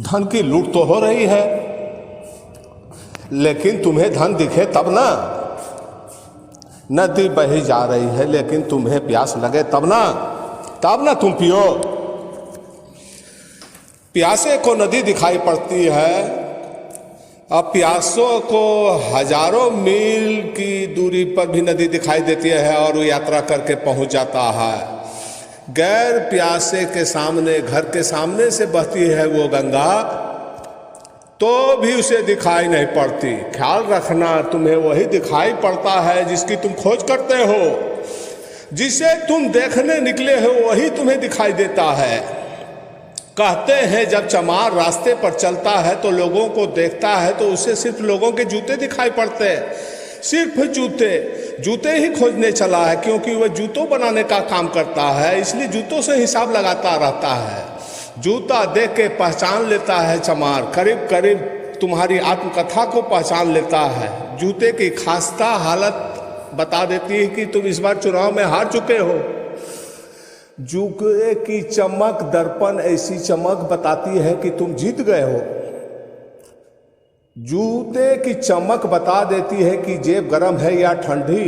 धन की लूट तो हो रही है, लेकिन तुम्हें धन दिखे तब ना। नदी बही जा रही है लेकिन तुम्हें प्यास लगे तब ना तुम पियो। प्यासे को नदी दिखाई पड़ती है, अब प्यासों को हजारों मील की दूरी पर भी नदी दिखाई देती है और वो यात्रा करके पहुंच जाता है। गैर प्यासे के सामने, घर के सामने से बहती है वो गंगा, तो भी उसे दिखाई नहीं पड़ती। ख्याल रखना, तुम्हें वही दिखाई पड़ता है जिसकी तुम खोज करते हो। जिसे तुम देखने निकले हो वही तुम्हें दिखाई देता है। कहते हैं जब चमार रास्ते पर चलता है तो लोगों को देखता है तो उसे सिर्फ लोगों के जूते दिखाई पड़ते हैं। सिर्फ जूते ही खोजने चला है, क्योंकि वह जूतों बनाने का काम करता है, इसलिए जूतों से हिसाब लगाता रहता है। जूता देख के पहचान लेता है चमार, करीब करीब तुम्हारी आत्मकथा को पहचान लेता है। जूते की खास्ता हालत बता देती है कि तुम इस बार चुनाव में हार चुके हो। जूते की चमक, दर्पण ऐसी चमक बताती है कि तुम जीत गए हो। जूते की चमक बता देती है कि जेब गर्म है या ठंडी।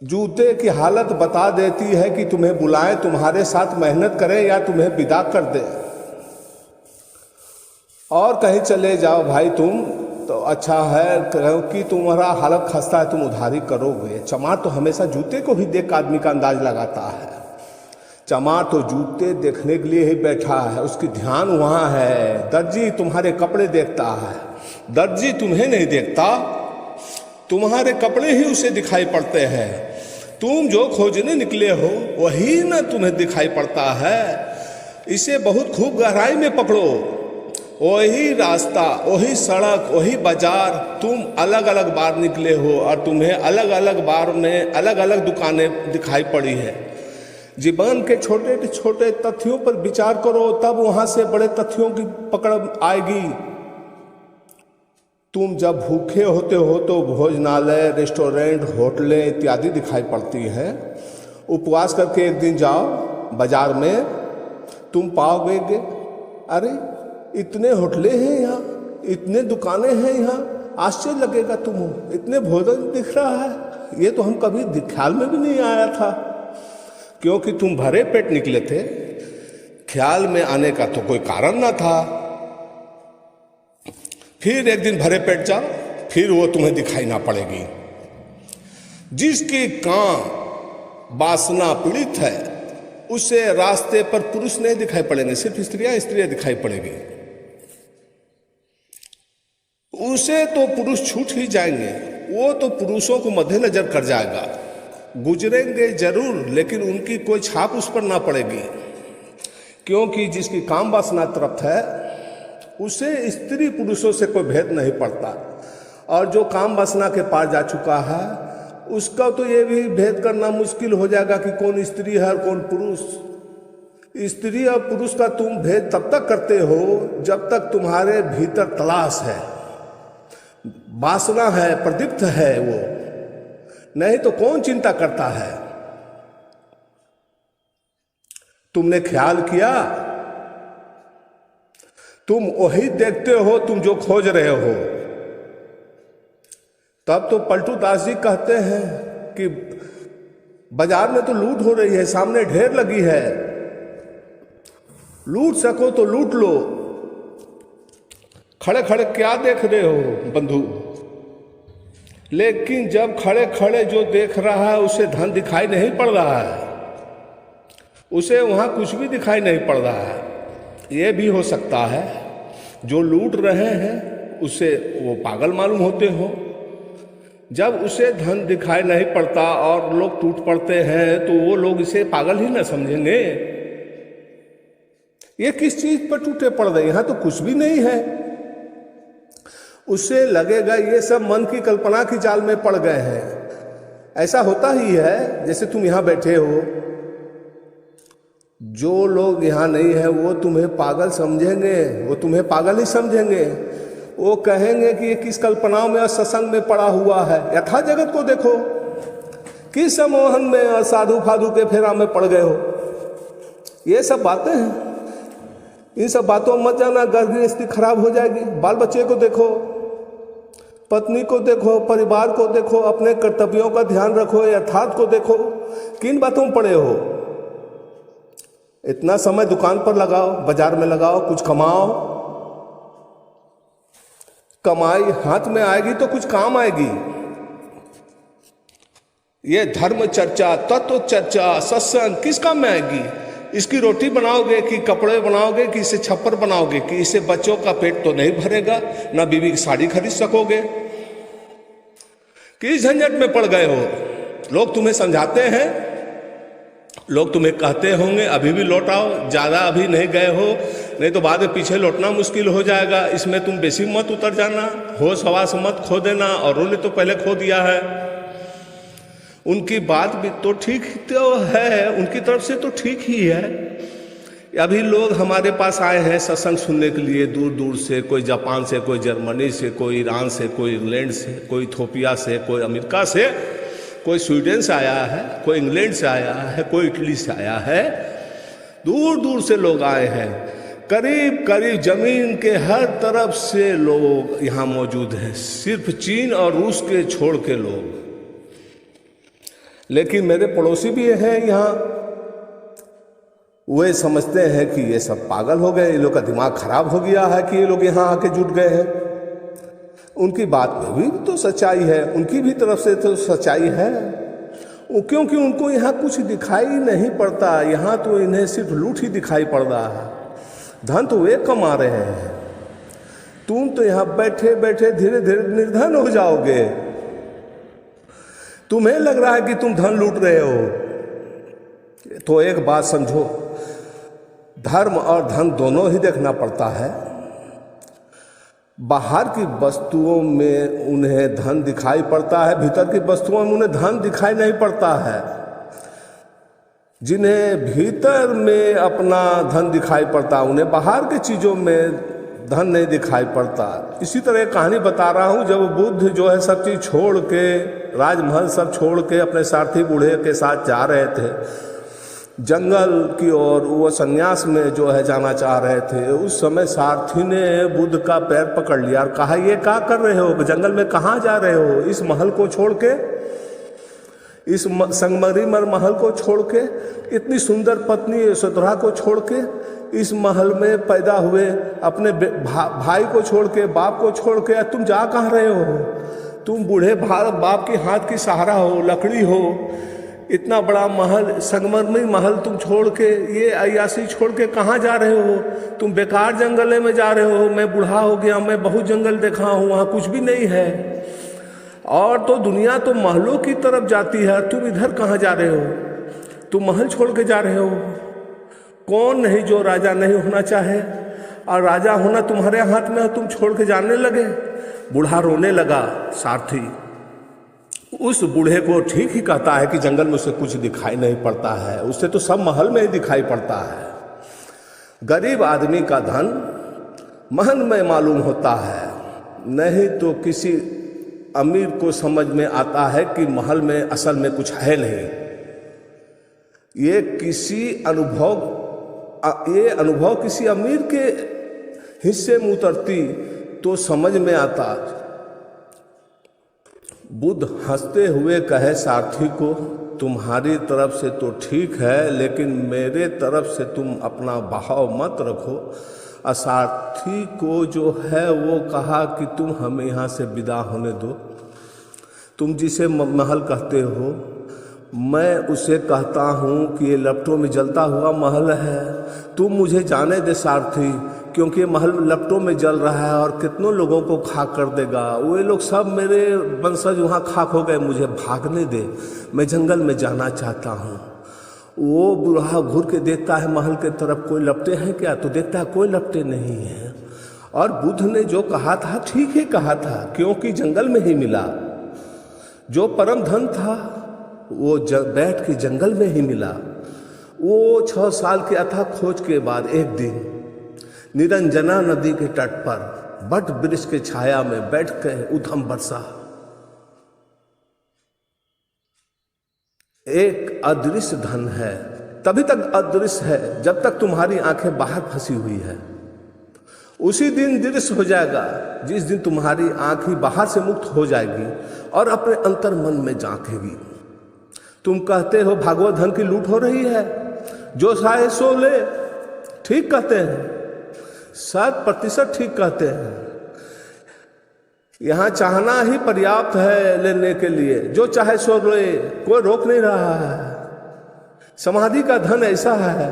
जूते की हालत बता देती है कि तुम्हें बुलाएं, तुम्हारे साथ मेहनत करें या तुम्हें विदा कर दे। और कहीं चले जाओ भाई तुम तो अच्छा है, क्योंकि तुम्हारा हालत खस्ता है, तुम उधारी करोगे। चमार तो हमेशा जूते को ही देख आदमी का अंदाज लगाता है। चमार तो जूते देखने के लिए ही बैठा है, उसकी ध्यान वहाँ है। दर्जी तुम्हारे कपड़े देखता है, दर्जी तुम्हें नहीं देखता, तुम्हारे कपड़े ही उसे दिखाई पड़ते हैं। तुम जो खोजने निकले हो वही ना तुम्हें दिखाई पड़ता है। इसे बहुत खूब गहराई में पकड़ो। वही रास्ता, वही सड़क, वही बाजार, तुम अलग अलग बार निकले हो और तुम्हें अलग अलग बार में अलग अलग दुकानें दिखाई पड़ी है। जीवन के छोटे छोटे तथ्यों पर विचार करो, तब वहां से बड़े तथ्यों की पकड़ आएगी। तुम जब भूखे होते हो तो भोजनालय, रेस्टोरेंट, होटलें इत्यादि दिखाई पड़ती हैं। उपवास करके एक दिन जाओ बाजार में, तुम पाओगे अरे इतने होटलें हैं यहाँ, इतने दुकानें हैं यहाँ, आश्चर्य लगेगा तुम्हें, इतने भोजन दिख रहा है, ये तो हम कभी ख्याल में भी नहीं आया था। क्योंकि तुम भरे पेट निकले थे, ख्याल में आने का तो कोई कारण ना था। फिर एक दिन भरे पेट जाओ, फिर वो तुम्हें दिखाई ना पड़ेगी। जिसकी कां वासना पीड़ित है उसे रास्ते पर पुरुष नहीं दिखाई पड़ेंगे, सिर्फ स्त्रियां दिखाई पड़ेगी। उसे तो पुरुष छूट ही जाएंगे, वो तो पुरुषों को मद्देनजर कर जाएगा। गुजरेंगे जरूर लेकिन उनकी कोई छाप उस पर ना पड़ेगी, क्योंकि जिसकी काम वासना तृप्त है उसे स्त्री पुरुषों से कोई भेद नहीं पड़ता। और जो काम वासना के पार जा चुका है उसका तो ये भी भेद करना मुश्किल हो जाएगा कि कौन स्त्री है और कौन पुरुष। स्त्री और पुरुष का तुम भेद तब तक करते हो जब तक तुम्हारे भीतर तलाश है, वासना है, प्रदीप्त है वो, नहीं तो कौन चिंता करता है। तुमने ख्याल किया, तुम वही देखते हो तुम जो खोज रहे हो। तब तो पलटू दास जी कहते हैं कि बाजार में तो लूट हो रही है, सामने ढेर लगी है, लूट सको तो लूट लो। खड़े खड़े क्या देख रहे हो बंधु? लेकिन जब खड़े खड़े जो देख रहा है उसे धन दिखाई नहीं पड़ रहा है, उसे वहां कुछ भी दिखाई नहीं पड़ रहा है। ये भी हो सकता है जो लूट रहे हैं उसे वो पागल मालूम होते हो। जब उसे धन दिखाई नहीं पड़ता और लोग टूट पड़ते हैं तो वो लोग इसे पागल ही ना समझेंगे। ये किस चीज पर टूटे पड़ रहे, यहां तो कुछ भी नहीं है। उससे लगेगा ये सब मन की कल्पना की जाल में पड़ गए हैं। ऐसा होता ही है, जैसे तुम यहां बैठे हो, जो लोग यहाँ नहीं है वो तुम्हें पागल समझेंगे, वो तुम्हें पागल ही समझेंगे। वो कहेंगे कि ये किस कल्पनाओं में और सत्संग में पड़ा हुआ है। यथा जगत को देखो, किस सम्मोहन में और साधु फाधु के फेरा में पड़ गए हो। ये सब बातें हैं। इन सब बातों में मत जाना, घर गृहस्थी खराब हो जाएगी। बाल बच्चे को देखो, पत्नी को देखो, परिवार को देखो, अपने कर्तव्यों का ध्यान रखो, यथार्थ को देखो। किन बातों में पड़े हो? इतना समय दुकान पर लगाओ, बाजार में लगाओ, कुछ कमाओ। कमाई हाथ में आएगी तो कुछ काम आएगी। ये धर्म चर्चा, तत्व चर्चा, सत्संग किस काम में आएगी? इसकी रोटी बनाओगे कि कपड़े बनाओगे कि इसे छप्पर बनाओगे कि इससे बच्चों का पेट तो नहीं भरेगा, ना बीवी की साड़ी खरीद सकोगे। किस झंझट में पड़ गए हो? लोग तुम्हें समझाते हैं, लोग तुम्हें कहते होंगे अभी भी लौट आओ, ज़्यादा अभी नहीं गए हो, नहीं तो बाद में पीछे लौटना मुश्किल हो जाएगा। इसमें तुम बेसी मत उतर जाना, होश हवास मत खो देना। और उन्होंने तो पहले खो दिया है। उनकी बात भी तो ठीक तो है, उनकी तरफ से तो ठीक ही है। अभी लोग हमारे पास आए हैं सत्संग सुनने के लिए दूर दूर से, कोई जापान से, कोई जर्मनी से, कोई ईरान से, कोई इंग्लैंड से, कोई इथोपिया से, कोई अमेरिका से, कोई स्वीडन से आया है, कोई इंग्लैंड से आया है, कोई इटली से आया है। दूर दूर से लोग आए हैं। करीब करीब जमीन के हर तरफ से लोग यहाँ मौजूद हैं, सिर्फ चीन और रूस के छोड़ के लोग। लेकिन मेरे पड़ोसी भी हैं यहाँ, वे समझते हैं कि ये सब पागल हो गए, ये लोग का दिमाग खराब हो गया है कि ये लोग यहाँ आके जुट गए हैं। उनकी बात में भी तो सच्चाई है, उनकी भी तरफ से तो सच्चाई है। क्योंकि उनको यहाँ कुछ दिखाई नहीं पड़ता, यहाँ तो इन्हें सिर्फ लूट ही दिखाई पड़ रहा है। धन तो वे कमा रहे हैं, तुम तो यहाँ बैठे बैठे धीरे धीरे निर्धन हो जाओगे। तुम्हें लग रहा है कि तुम धन लूट रहे हो। तो एक बात समझो, धर्म और धन दोनों ही देखना पड़ता है। बाहर की वस्तुओं में उन्हें धन दिखाई पड़ता है, भीतर की वस्तुओं में उन्हें धन दिखाई नहीं पड़ता है। जिन्हें भीतर में अपना धन दिखाई पड़ता है, उन्हें बाहर की चीज़ों में धन नहीं दिखाई पड़ता। इसी तरह एक कहानी बता रहा हूँ। जब बुद्ध जो है सब चीज़ छोड़ के, राजमहल सब छोड़ के अपने सारथी बूढ़े के साथ जा रहे थे जंगल की ओर, वो संन्यास में जो है जाना चाह रहे थे, उस समय सारथी ने बुद्ध का पैर पकड़ लिया और कहा, ये क्या कर रहे हो, जंगल में कहाँ जा रहे हो? इस महल को छोड़ के, इस संगमरमर महल को छोड़ के, इतनी सुंदर पत्नी यशोधरा को छोड़ के, इस महल में पैदा हुए अपने भाई को छोड़ के, बाप को छोड़ के तुम जा कहाँ रहे हो? तुम बूढ़े बाप के हाथ की सहारा हो, लकड़ी हो। इतना बड़ा महल, संगमरमर महल तुम छोड़ के, ये अय्यासी छोड़ के कहाँ जा रहे हो? तुम बेकार जंगल में जा रहे हो। मैं बूढ़ा हो गया, मैं बहुत जंगल देखा हूँ, वहाँ कुछ भी नहीं है। और तो दुनिया तो महलों की तरफ जाती है, तुम इधर कहाँ जा रहे हो? तुम महल छोड़ के जा रहे हो। कौन नहीं जो राजा नहीं होना चाहे, और राजा होना तुम्हारे हाथ में है, तुम छोड़ के जाने लगे। बूढ़ा रोने लगा। सारथी उस बूढ़े को ठीक ही कहता है कि जंगल में उसे कुछ दिखाई नहीं पड़ता है, उसे तो सब महल में ही दिखाई पड़ता है। गरीब आदमी का धन महल में मालूम होता है, नहीं तो किसी अमीर को समझ में आता है कि महल में असल में कुछ है नहीं। ये अनुभव किसी अमीर के हिस्से में उतरती तो समझ में आता। बुद्ध हंसते हुए कहे सारथी को, तुम्हारी तरफ से तो ठीक है, लेकिन मेरे तरफ से तुम अपना भाव मत रखो। सारथी को जो है वो कहा कि तुम हमें यहाँ से विदा होने दो। तुम जिसे महल कहते हो, मैं उसे कहता हूँ कि ये लपटों में जलता हुआ महल है। तुम मुझे जाने दे सारथी, क्योंकि ये महल लपटों में जल रहा है और कितनों लोगों को खाक कर देगा। वे लोग सब मेरे वंशज वहाँ खाक हो गए, मुझे भागने दे, मैं जंगल में जाना चाहता हूँ। वो बूढ़ा घूर के देखता है महल के तरफ, कोई लपटे हैं क्या? तो देखता है कोई लपटे नहीं हैं। और बुद्ध ने जो कहा था ठीक ही कहा था, क्योंकि जंगल में ही मिला। जो परम धन था वो बैठ के जंगल में ही मिला। वो 6 साल के अथाह खोज के बाद एक दिन निरंजना नदी के तट पर बट वृक्ष के छाया में बैठ के उधम बरसा। एक अदृश्य धन है, तभी तक अदृश्य है जब तक तुम्हारी आंखें बाहर फंसी हुई है। उसी दिन दृश्य हो जाएगा जिस दिन तुम्हारी आंख ही बाहर से मुक्त हो जाएगी और अपने अंतर मन में झांकेगी। तुम कहते हो भागवत धन की लूट हो रही है, जो चाहे सो ले। ठीक कहते हैं, 100% ठीक कहते हैं। यहां चाहना ही पर्याप्त है लेने के लिए, जो चाहे सो ले, कोई रोक नहीं रहा है। समाधि का धन ऐसा है,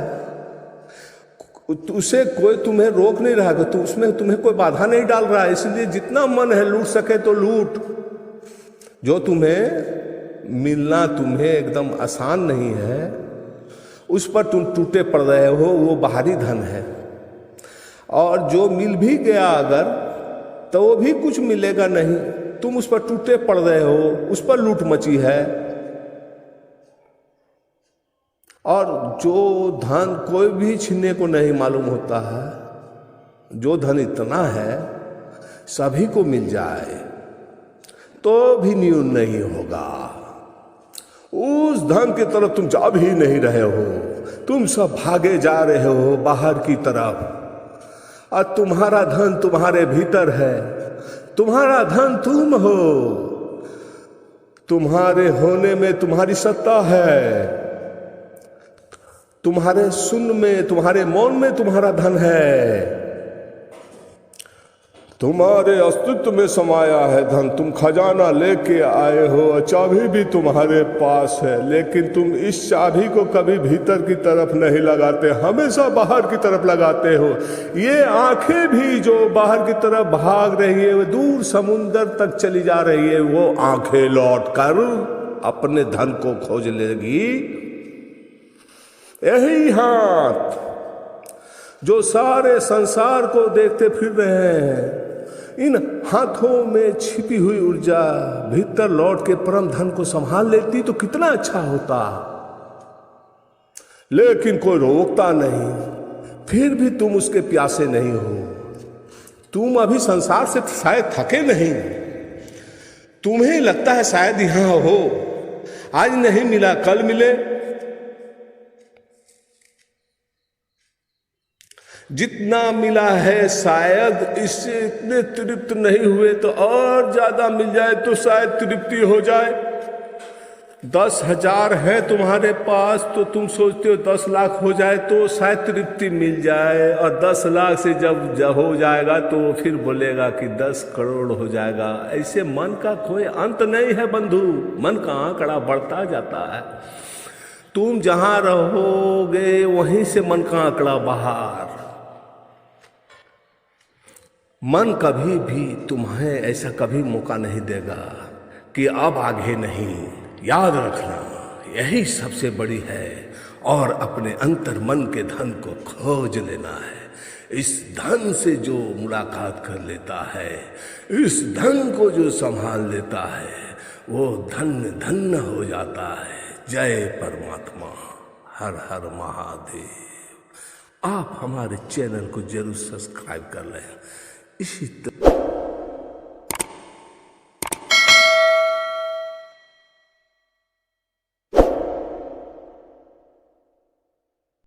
उसे कोई तुम्हें रोक नहीं रहा, तो उसमें तुम्हें कोई बाधा नहीं डाल रहा है। इसलिए जितना मन है लूट सके तो लूट। जो तुम्हें मिलना तुम्हें एकदम आसान नहीं है, उस पर तुम टूटे पड़ रहे हो, वो बाहरी धन है। और जो मिल भी गया अगर, तो वो भी कुछ मिलेगा नहीं, तुम उस पर टूटे पड़ रहे हो, उस पर लूट मची है। और जो धन कोई भी छीनने को नहीं मालूम होता है, जो धन इतना है सभी को मिल जाए तो भी न्यून नहीं होगा। उस धन की तरफ तुम जा भी नहीं रहे हो, तुम सब भागे जा रहे हो बाहर की तरफ। और तुम्हारा धन तुम्हारे भीतर है, तुम्हारा धन तुम हो, तुम्हारे होने में तुम्हारी सत्ता है, तुम्हारे सुन में, तुम्हारे मौन में तुम्हारा धन है, तुम्हारे अस्तित्व में समाया है धन। तुम खजाना लेके आए हो, चाबी भी तुम्हारे पास है, लेकिन तुम इस चाबी को कभी भीतर की तरफ नहीं लगाते, हमेशा बाहर की तरफ लगाते हो। ये आंखें भी जो बाहर की तरफ भाग रही है, वो दूर समुंदर तक चली जा रही है, वो आंखें लौट कर अपने धन को खोज लेगी। यही हाथ जो सारे संसार को देखते फिर रहे हैं, इन हाथों में छिपी हुई ऊर्जा भीतर लौट के परम धन को संभाल लेती तो कितना अच्छा होता। लेकिन कोई रोकता नहीं, फिर भी तुम उसके प्यासे नहीं हो। तुम अभी संसार से शायद थके नहीं, तुम्हें लगता है शायद यहां हो, आज नहीं मिला कल मिले। जितना मिला है शायद इससे इतने तृप्त नहीं हुए, तो और ज्यादा मिल जाए तो शायद तृप्ति हो जाए। 10,000 है तुम्हारे पास तो तुम सोचते हो 10 लाख हो जाए तो शायद तृप्ति मिल जाए, और 10 लाख से जब हो जाएगा तो फिर बोलेगा कि 10 करोड़ हो जाएगा। ऐसे मन का कोई अंत नहीं है बंधु, मन का आंकड़ा बढ़ता जाता है। तुम जहां रहोगे वहीं से मन का आंकड़ा बाहर। मन कभी भी तुम्हें ऐसा कभी मौका नहीं देगा कि अब आगे नहीं। याद रखना, यही सबसे बड़ी है। और अपने अंतर मन के धन को खोज लेना है। इस धन से जो मुलाकात कर लेता है, इस धन को जो संभाल लेता है, वो धन्य धन्य हो जाता है। जय परमात्मा, हर हर महादेव। आप हमारे चैनल को जरूर सब्सक्राइब कर लें। इसी तरह